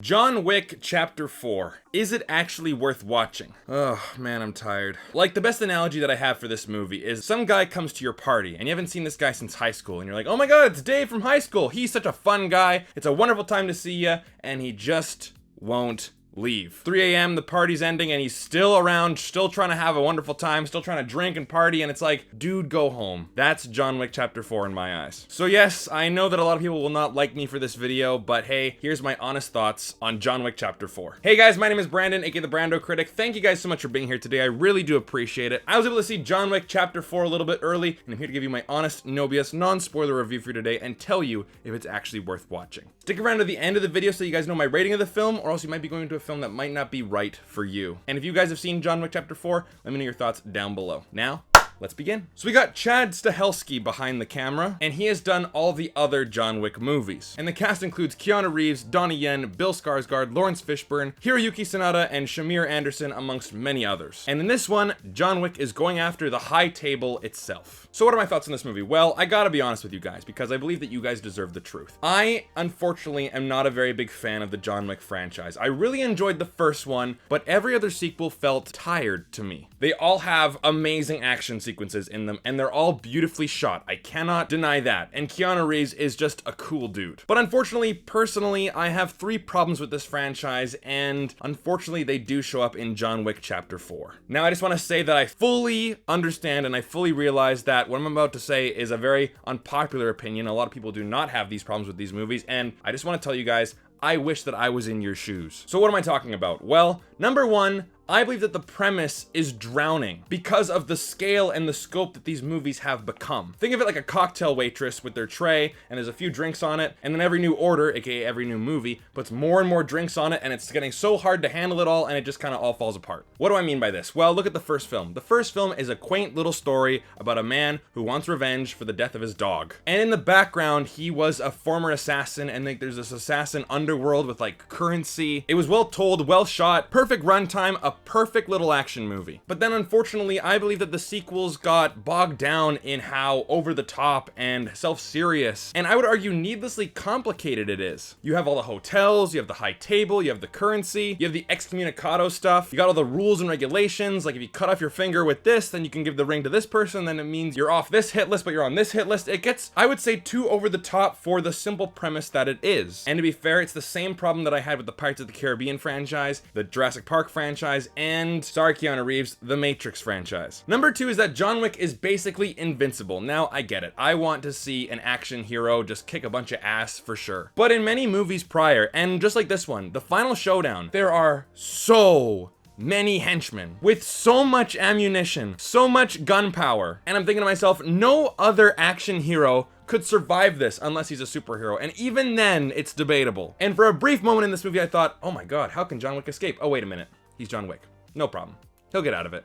John Wick Chapter 4. Is it actually worth watching? Oh man, I'm tired. Like, the best analogy that I have for this movie is some guy comes to your party and you haven't seen this guy since high school and you're like, oh my god, it's Dave from high school. He's such a fun guy. It's a wonderful time to see ya, and he just won't leave. 3 a.m. the party's ending and he's still around, still trying to have a wonderful time, still trying to drink and party, and it's like, dude, go home. That's John Wick Chapter 4 in my eyes. So yes, I know that a lot of people will not like me for this video, but hey, here's my honest thoughts on John Wick Chapter 4. Hey guys, my name is Brandon, aka the BrandoCritic. Thank you guys so much for being here today. I really do appreciate it. I was able to see John Wick Chapter 4 a little bit early, and I'm here to give you my honest, no BS, non-spoiler review for today and tell you if it's actually worth watching. Stick around to the end of the video so you guys know my rating of the film, or else you might be going to a film that might not be right for you. And if you guys have seen John Wick Chapter 4, let me know your thoughts down below. Now, let's begin. So we got Chad Stahelski behind the camera, and he has done all the other John Wick movies. And the cast includes Keanu Reeves, Donnie Yen, Bill Skarsgård, Laurence Fishburne, Hiroyuki Sanada, and Shamier Anderson, amongst many others. And in this one, John Wick is going after the high table itself. So what are my thoughts on this movie? Well, I gotta be honest with you guys, because I believe that you guys deserve the truth. I, unfortunately, am not a very big fan of the John Wick franchise. I really enjoyed the first one, but every other sequel felt tired to me. They all have amazing action sequences in them, and they're all beautifully shot. I cannot deny that. And Keanu Reeves is just a cool dude. But unfortunately, personally, I have 3 problems with this franchise, and unfortunately, they do show up in John Wick Chapter 4. Now, I just want to say that I fully understand and I fully realize that what I'm about to say is a very unpopular opinion. A lot of people do not have these problems with these movies, and I just want to tell you guys, I wish that I was in your shoes. So what am I talking about? Well, number 1, I believe that the premise is drowning because of the scale and the scope that these movies have become. Think of it like a cocktail waitress with their tray, and there's a few drinks on it, and then every new order, aka every new movie, puts more and more drinks on it, and it's getting so hard to handle it all, and it just kind of all falls apart. What do I mean by this? Well, look at the first film. The first film is a quaint little story about a man who wants revenge for the death of his dog. And in the background, he was a former assassin, and like there's this assassin underworld with like currency. It was well told, well shot, perfect runtime, a perfect little action movie. But then unfortunately, I believe that the sequels got bogged down in how over the top and self-serious, and I would argue needlessly complicated it is. You have all the hotels, you have the high table, you have the currency, you have the excommunicado stuff, you got all the rules and regulations, like if you cut off your finger with this, then you can give the ring to this person, then it means you're off this hit list, but you're on this hit list. It gets, I would say, too over the top for the simple premise that it is. And to be fair, it's the same problem that I had with the Pirates of the Caribbean franchise, the Jurassic Park franchise, and, sorry Keanu Reeves, the Matrix franchise. Number 2 is that John Wick is basically invincible. Now, I get it. I want to see an action hero just kick a bunch of ass for sure. But in many movies prior, and just like this one, the final showdown, there are so many henchmen with so much ammunition, so much gunpowder, and I'm thinking to myself, no other action hero could survive this unless he's a superhero, and even then, it's debatable. And for a brief moment in this movie, I thought, oh my god, how can John Wick escape? Oh, wait a minute. He's John Wick. No problem. He'll get out of it.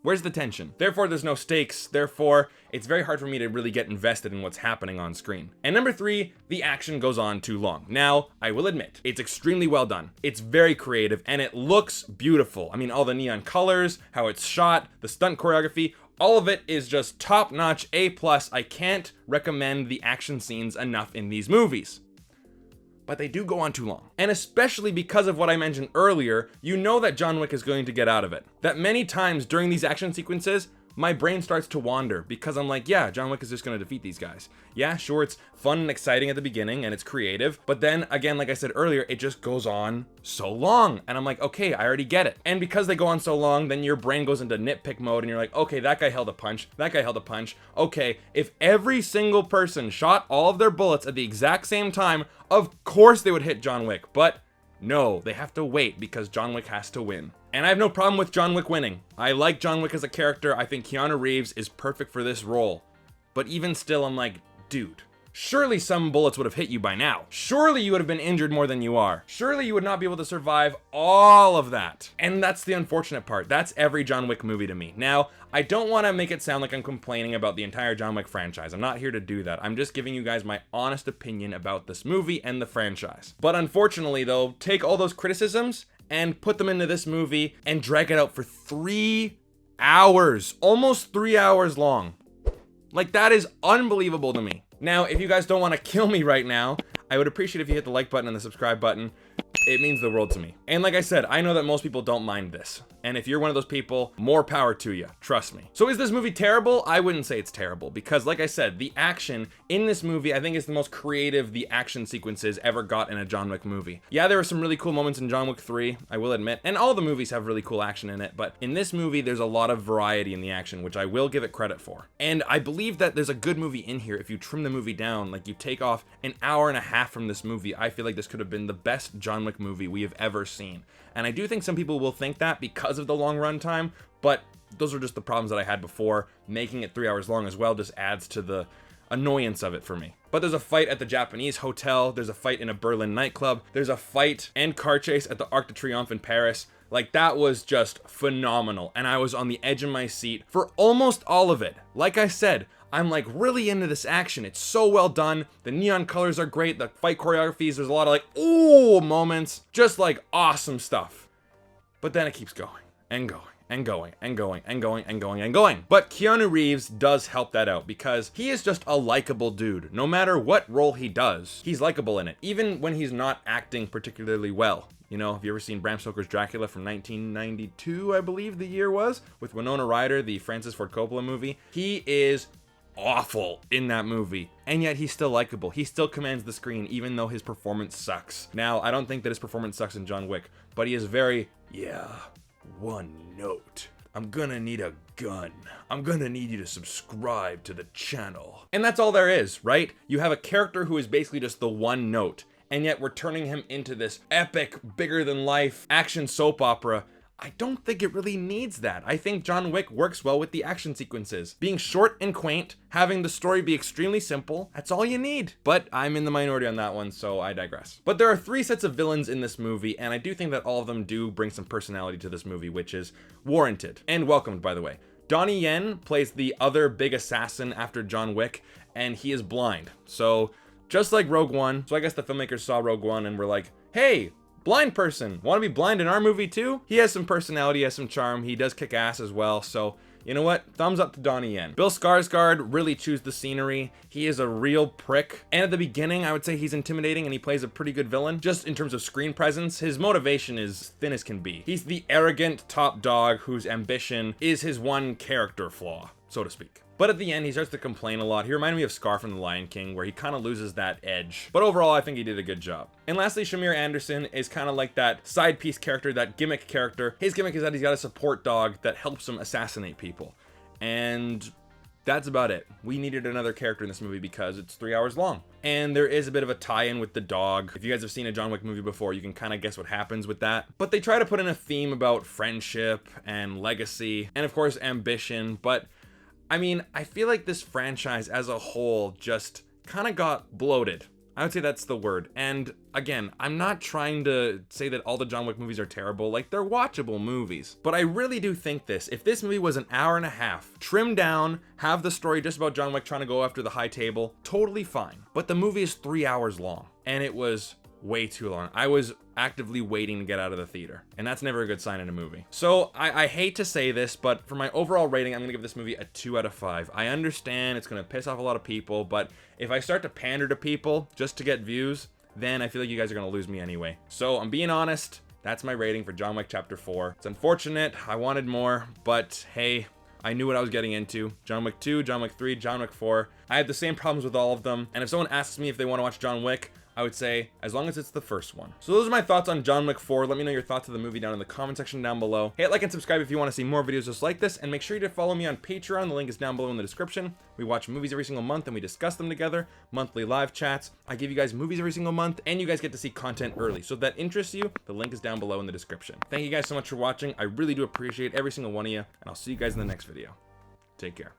Where's the tension? Therefore, there's no stakes. Therefore, it's very hard for me to really get invested in what's happening on screen. And number 3, the action goes on too long. Now, I will admit, it's extremely well done. It's very creative, and it looks beautiful. I mean, all the neon colors, how it's shot, the stunt choreography, all of it is just top-notch, A+. I can't recommend the action scenes enough in these movies. But they do go on too long. And especially because of what I mentioned earlier, you know that John Wick is going to get out of it. That many times during these action sequences, my brain starts to wander because I'm like, yeah, John Wick is just going to defeat these guys. Yeah, sure, it's fun and exciting at the beginning and it's creative, but then again, like I said earlier, it just goes on so long. And I'm like, okay, I already get it. And because they go on so long, then your brain goes into nitpick mode and you're like, okay, that guy held a punch, that guy held a punch. Okay, if every single person shot all of their bullets at the exact same time, of course they would hit John Wick, but no, they have to wait because John Wick has to win. And I have no problem with John Wick winning. I like John Wick as a character. I think Keanu Reeves is perfect for this role. But even still, I'm like, dude, surely some bullets would have hit you by now. Surely you would have been injured more than you are. Surely you would not be able to survive all of that. And that's the unfortunate part. That's every John Wick movie to me. Now, I don't want to make it sound like I'm complaining about the entire John Wick franchise. I'm not here to do that. I'm just giving you guys my honest opinion about this movie and the franchise. But unfortunately, though, take all those criticisms and put them into this movie and drag it out for 3 hours, almost 3 hours long. Like, that is unbelievable to me. Now, if you guys don't want to kill me right now, I would appreciate if you hit the like button and the subscribe button. It means the world to me. And like I said, I know that most people don't mind this. And if you're one of those people, more power to you. Trust me. So is this movie terrible? I wouldn't say it's terrible because like I said, the action in this movie, I think is the most creative the action sequences ever got in a John Wick movie. Yeah, there were some really cool moments in John Wick 3, I will admit. And all the movies have really cool action in it. But in this movie, there's a lot of variety in the action, which I will give it credit for. And I believe that there's a good movie in here if you trim the movie down. Like you take off an hour and a half from this movie, I feel like this could have been the best John Wick movie we have ever seen. And I do think some people will think that because of the long run time, but those are just the problems that I had before. Making it 3 hours long as well just adds to the annoyance of it for me. But there's a fight at the Japanese hotel, there's a fight in a Berlin nightclub, there's a fight and car chase at the Arc de Triomphe in Paris. Like that was just phenomenal. And I was on the edge of my seat for almost all of it. Like I said, I'm like really into this action. It's so well done. The neon colors are great. The fight choreographies, there's a lot of like, ooh moments. Just like awesome stuff. But then it keeps going and going and going and going and going and going and going. But Keanu Reeves does help that out because he is just a likable dude. No matter what role he does, he's likable in it. Even when he's not acting particularly well. You know, have you ever seen Bram Stoker's Dracula from 1992, I believe the year was, with Winona Ryder, the Francis Ford Coppola movie? He is awful in that movie, and yet he's still likable. He still commands the screen even though his performance sucks. Now, I don't think that his performance sucks in John Wick, but he is very, yeah, one note. I'm gonna need a gun. I'm gonna need you to subscribe to the channel. And that's all there is, right? You have a character who is basically just the one note, and yet we're turning him into this epic, bigger than life action soap opera. I don't think it really needs that. I think John Wick works well with the action sequences. Being short and quaint, having the story be extremely simple, that's all you need. But I'm in the minority on that one, so I digress. But there are 3 sets of villains in this movie, and I do think that all of them do bring some personality to this movie, which is warranted and welcomed, by the way. Donnie Yen plays the other big assassin after John Wick, and he is blind. So just like Rogue One, so I guess the filmmakers saw Rogue One and were like, hey, blind person, want to be blind in our movie too? He has some personality, he has some charm, he does kick ass as well, so you know what? Thumbs up to Donnie Yen. Bill Skarsgård really chews the scenery. He is a real prick. And at the beginning, I would say he's intimidating and he plays a pretty good villain. Just in terms of screen presence, his motivation is thin as can be. He's the arrogant top dog whose ambition is his one character flaw, so to speak. But at the end, he starts to complain a lot. He reminded me of Scar from The Lion King, where he kind of loses that edge. But overall, I think he did a good job. And lastly, Shamier Anderson is kind of like that side piece character, that gimmick character. His gimmick is that he's got a support dog that helps him assassinate people. And that's about it. We needed another character in this movie because it's 3 hours long. And there is a bit of a tie-in with the dog. If you guys have seen a John Wick movie before, you can kind of guess what happens with that. But they try to put in a theme about friendship and legacy, and of course, ambition. But I mean, I feel like this franchise as a whole just kind of got bloated. I would say that's the word. And again, I'm not trying to say that all the John Wick movies are terrible. Like, they're watchable movies. But I really do think this. If this movie was an hour and a half, trimmed down, have the story just about John Wick trying to go after the high table, totally fine. But the movie is 3 hours long. And it was way too long. I was actively waiting to get out of the theater, and that's never a good sign in a movie. So I hate to say this, but for my overall rating, I'm gonna give this movie a 2 out of 5. I understand it's gonna piss off a lot of people, but if I start to pander to people just to get views, then I feel like you guys are gonna lose me anyway. So I'm being honest, that's my rating for John Wick Chapter 4. It's unfortunate, I wanted more, but hey, I knew what I was getting into. John Wick 2, John Wick 3, John Wick 4. I had the same problems with all of them, and if someone asks me if they want to watch John Wick, I would say, as long as it's the first one. So those are my thoughts on John Wick 4. Let me know your thoughts of the movie down in the comment section down below. Hit like and subscribe if you want to see more videos just like this, and make sure you to follow me on Patreon. The link is down below in the description. We watch movies every single month and we discuss them together. Monthly live chats. I give you guys movies every single month, and you guys get to see content early. So if that interests you, the link is down below in the description. Thank you guys so much for watching. I really do appreciate every single one of you, and I'll see you guys in the next video. Take care.